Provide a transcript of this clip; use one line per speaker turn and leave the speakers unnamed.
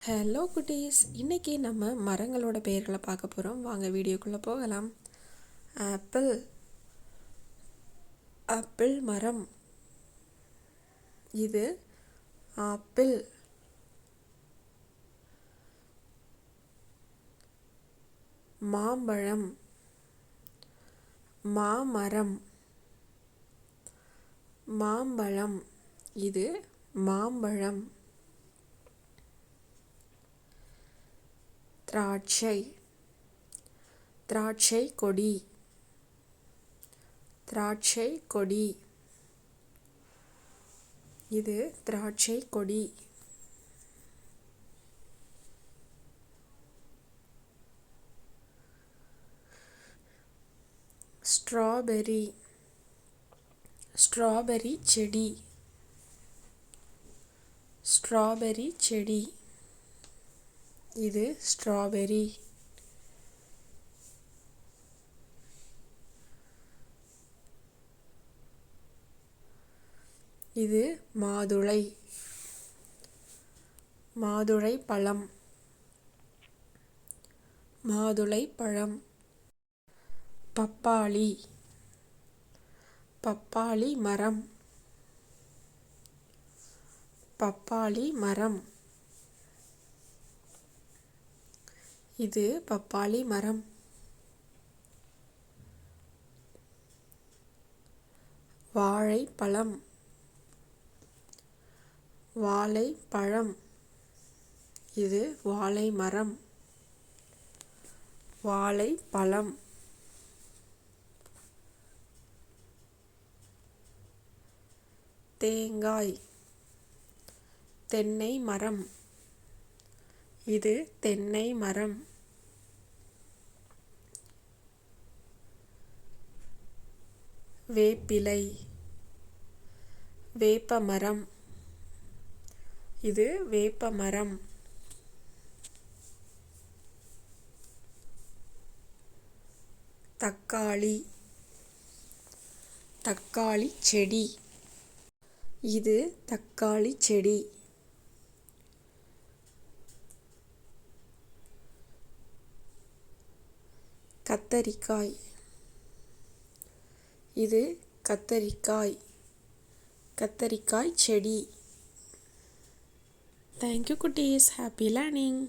Hello குட்டீஸ், இன்றைக்கி நம்ம மரங்களோட பெயர்களை பார்க்க போகிறோம். வாங்க வீடியோக்குள்ளே போகலாம். ஆப்பிள், ஆப்பிள் மரம். இது ஆப்பிள். மாம்பழம், மாமரம். மாம்பழம், இது மாம்பழம். திராட்சை, திராட்சை கொடி. திராட்சை கொடி, இது திராட்சை கொடி. ஸ்ட்ராபெரி, ஸ்ட்ராபெரி செடி. ஸ்ட்ராபெரி செடி, இது ஸ்ட்ராபெரி. இது மாதுளை, மாதுளை பழம். மாதுளை பழம். பப்பாளி, பப்பாளி மரம். பப்பாளி மரம், இது பப்பாளி மரம். வாழைப்பழம், வாழைப்பழம். இது வாழை மரம். வாழைப்பழம். தேங்காய், தென்னை மரம். இது தென்னை மரம். வேப்பிலை, வேப்பமரம். இது வேப்பமரம். தக்காளி, தக்காளி செடி. இது தக்காளி செடி. கத்தரிக்காய், இது கத்தரிக்காய். கத்தரிக்காய் செடி. தேங்க்யூ குட்டீஸ். Happy learning.